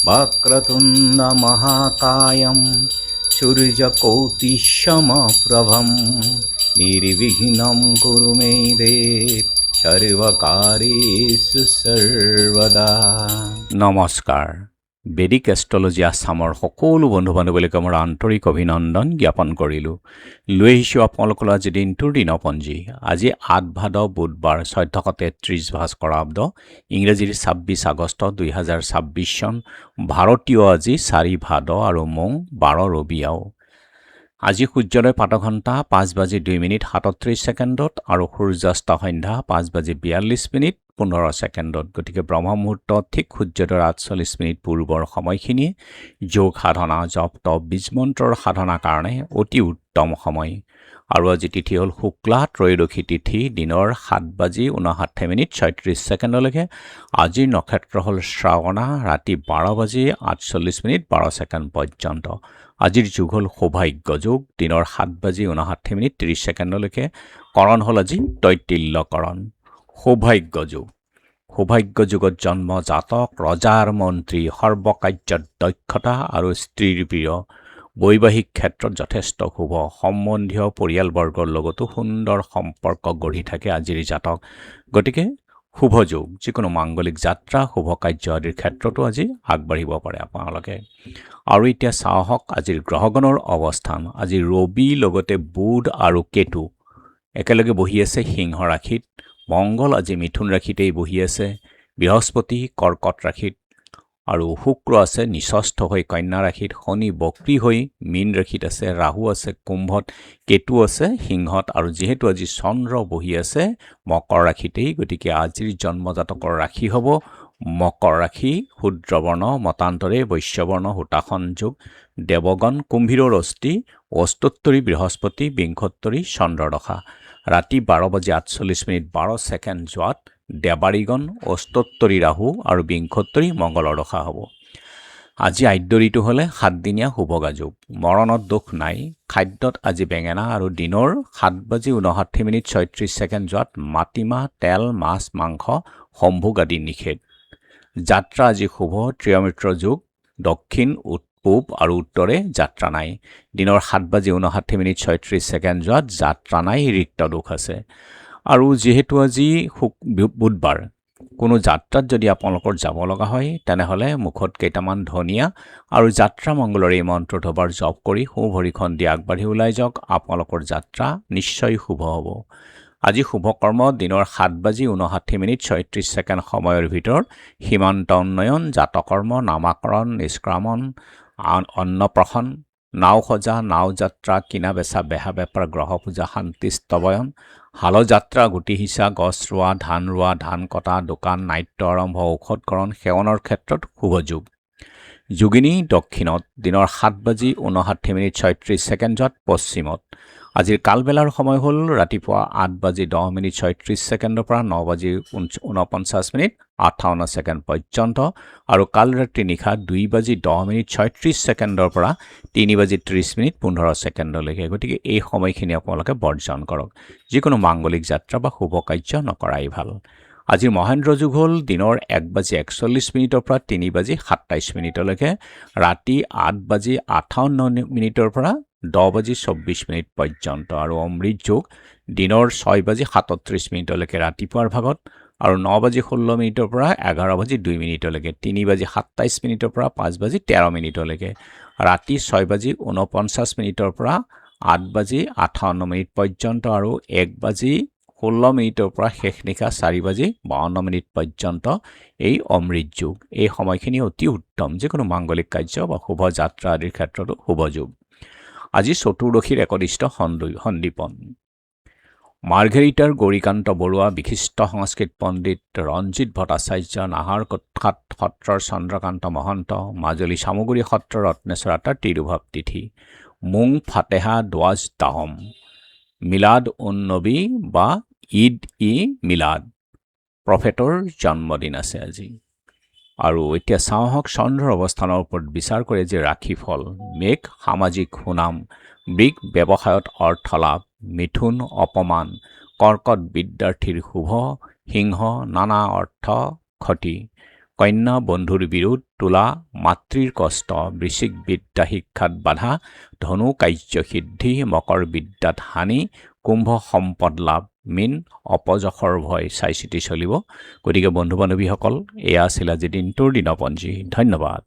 वक्रतुण्ड महाकायं सूर्यकोटिसमप्रभं निर्विघ्नं कुरु मे देव सर्वकार्येषु सर्वदा। নমস্কাৰ। বেদিক এষ্ট্ৰলজি আছামৰ সকলো বন্ধু বান্ধৱীলৈকে মোৰ আন্তৰিক অভিনন্দন জ্ঞাপন কৰিলোঁ। লৈ আহিছোঁ আপোনালোকৰ আজি দিনটোৰ দিনপঞ্জী। আজি ৮ ভাদ বুধবাৰ ১৪৩৩ ভাস্কৰাব্দ, ইংৰাজীৰ ২৬ আগষ্ট ২০২৬ চন, ভাৰতীয় আজি ৪ ভাদ আৰু মং ১২ ৰবিয়াও। আজি সূৰ্যোদয় প্ৰাতঃঘণ্টা ৫:২:৩৭ আৰু সূৰ্যাস্ত সন্ধ্যা ৫:৪২:১৫। গতিকে ব্ৰহ্মমুহূৰ্ত ঠিক সূৰ্যোদয়ৰ ৪৮ পূৰ্বৰ সময়খিনিয়ে যোগ সাধনা, জপ তপ, বীজমন্ত্ৰৰ সাধনাৰ কাৰণে অতি উত্তম সময়। আৰু আজি তিথি হ'ল শুক্লা ত্ৰয়োদশী তিথি, দিনৰ ৭:৩৬:৩৬ আজিৰ নক্ষত্ৰ হ'ল শ্ৰাৱণা, ৰাতি ১২:৪৮ পৰ্যন্ত। আজিৰ যুগ হ'ল সৌভাগ্য যুগ, দিনৰ ৭:৫৯:৩০ কৰণ হ'ল আজি তৈতিল্যকৰণ। সৌভাগ্য যুগ। সৌভাগ্য যুগত জন্ম জাতক ৰজাৰ মন্ত্ৰী, সৰ্বকাৰ্যত দক্ষতা আৰু স্ত্ৰীৰ প্ৰিয়, বৈবাহিক ক্ষেত্ৰত যথেষ্ট শুভ, সম্বন্ধীয় পৰিয়ালবৰ্গৰ লগতো সুন্দৰ সম্পৰ্ক গঢ়ি থাকে আজিৰ জাতক। গতিকে শুভ যুগ, যিকোনো মাংগলিক যাত্ৰা, শুভ কাৰ্য আদিৰ ক্ষেত্ৰতো আজি আগবাঢ়িব পাৰে আপোনালোকে। আৰু এতিয়া চাওক আজিৰ গ্ৰহগণৰ অৱস্থান। আজি ৰবি লগতে বুধ আৰু কেতু একেলগে বহি আছে সিংহ ৰাশিত, মংগল আজি মিথুন ৰাশিতেই বহি আছে, বৃহস্পতি কৰ্কট ৰাশিত, আৰু শুক্ৰ আছে নিচস্থ হৈ কন্যা ৰাশিত, শনি বক্ৰী হৈ মীন ৰাশিত আছে, ৰাহু আছে কুম্ভত, কেতু আছে সিংহত, আৰু যিহেতু আজি চন্দ্ৰ বহি আছে মকৰ ৰাশিতেই, গতিকে আজিৰ জন্মজাতকৰ ৰাশি হ'ব মকৰ ৰাশি, শূদ্ৰবৰ্ণ, মতান্তৰে বৈশ্যবৰ্ণ, হোতাসন যোগ, দেৱগণ, কুম্ভীৰৰ অস্থি, অস্তোত্তৰী বৃহস্পতি, বিংশোত্তৰী চন্দ্ৰদশা, ৰাতি ১২:৪৮:১২ যোৱাত দেৱাৰীগণ, অস্তোত্তৰী ৰাহু আৰু বিংশোত্তৰী মংগলৰ দশা হ'ব। আজি আদ্য ঋতু হ'লে ৭দিনীয়া শুভগা যুগ, মৰণত দোষ নাই। খাদ্যত আজি বেঙেনা আৰু দিনৰ ৭:৫৯:৩৬ যোৱাত মাটিমাহ, তেল, মাছ, মাংস, সম্ভোগ আদি নিষেধ। যাত্ৰা আজি শুভ, ত্ৰিয়মিত্ৰ যুগ, দক্ষিণ, পূব আৰু উত্তৰে যাত্ৰা নাই। দিনৰ ৭:৫৯:৩৬ যোৱাত যাত্ৰা নাই, ৰিক্ত দোষ আছে। আৰু যিহেতু আজি বুধবাৰ, কোনো যাত্ৰাত যদি আপোনালোকৰ যাব লগা হয় তেনেহ'লে মুখত কেইটামান ধনিয়া আৰু যাত্ৰা মংগলৰ এই মন্ত্ৰ দুবাৰ জপ কৰি সোঁ ভৰিখন দি আগবাঢ়ি ওলাই যাওক, আপোনালোকৰ যাত্ৰা নিশ্চয় শুভ হ'ব। আজি শুভকৰ্ম দিনৰ ৭:৫৯:৩৬ সময়ৰ ভিতৰত সীমান্ত উন্নয়ন, জাতকৰ্ম, নামাকৰণ, নিষ্ক্ৰামণ, অন্নপ্ৰসন, নাও সজা, নাও যাত্ৰা, কিনা বেচা, বেহা বেপাৰ, গ্ৰহ পূজা, শান্তি স্তবয়ন, হাল যাত্ৰা, গুটি সিঁচা, গছ ৰোৱা, ধান কটা, দোকান, নাট্য আৰম্ভ, ঔষধকৰণ, সেৱনৰ ক্ষেত্ৰত শুভ যুগ। যোগিনী দক্ষিণত, দিনৰ ৭:৫৯:৩৬ যোৱাত পশ্চিমত। আজিৰ কালবেলাৰ সময় হ'ল ৰাতিপুৱা ৮:১০:৩৬ পৰা ৯:৪৯:৫৮ পৰ্যন্ত, আৰু কাল ৰাত্ৰি নিশা ২:১০:৩৬ পৰা ৩:৩০:১৫। গতিকে এই সময়খিনি আপোনালোকে বৰ্জন কৰক, যিকোনো মাংগলিক যাত্ৰা বা শুভ কাৰ্য নকৰাই ভাল। আজিৰ মহেন্দ্ৰ যুগ হ'ল দিনৰ ১:৪১ পৰা ৩:২৭ ৰাতি ৮:৫৮ পৰা ১০:২৪ পৰ্যন্ত, আৰু অমৃত যোগ দিনৰ ৬:৩৭ ৰাতিপুৱাৰ ভাগত, আৰু ৯:১৬ পৰা ১১:২ ৩:২৭ পৰা ৫:১৩ ৰাতি ৬:৪৯ পৰা ৮:৫৮ পৰ্যন্ত, আৰু ১:১৬ পৰা শেষ নিশা ৪:৫২ পৰ্যন্ত এই অমৃত যুগ। এই সময়খিনি অতি উত্তম, যিকোনো মাংগলিক কাৰ্য বা শুভ যাত্ৰা আদিৰ ক্ষেত্ৰতো শুভ যুগ। আজি চতুৰ্দশীৰ একনিষ্ঠ সন্দীপন। মাৰ্ঘেৰিটাৰ গৌৰীকান্ত বৰুৱা, বিশিষ্ট সংস্কৃত পণ্ডিত ৰঞ্জিত ভট্টাচাৰ্য, নাহৰকটীয়াত সত্ৰৰ চন্দ্ৰকান্ত মহন্ত, মাজুলী চামগুৰি সত্ৰৰ ৰত্নেশ্বৰ আতাৰ তিৰুভাৱ তিথি। মুং ফাতেহা দোৱাজ দাহম, মিলাদ উন নবী বা ঈদ মিলাদ, প্ৰফেটৰ জন্মদিন আছে আজি। আৰু এতিয়া চাওক চন্দ্ৰৰ অৱস্থানৰ ওপৰত বিচাৰ কৰে যে ৰাশিফল। মেঘ সামাজিক সুনাম, বৃষ ব্যৱসায়ত অৰ্থলাভ, মিথুন অপমান, কৰ্কট বিদ্যাৰ্থীৰ শুভ, সিংহ নানা অৰ্থ ক্ষতি, কন্যা বন্ধুৰ বিৰোধ, তুলা মাতৃৰ কষ্ট, বৃশ্চিক বিদ্যা শিক্ষাত বাধা, ধনু কাৰ্যসিদ্ধি, মকৰ বিদ্যাত হানি, কুম্ভ সম্পদ লাভ, মীন অপযশৰ ভয়। চাই চিতি চলিব। গতিকে বন্ধু বান্ধৱীসকল, এয়া আছিল আজি দিনটোৰ দিনপঞ্জী। ধন্যবাদ।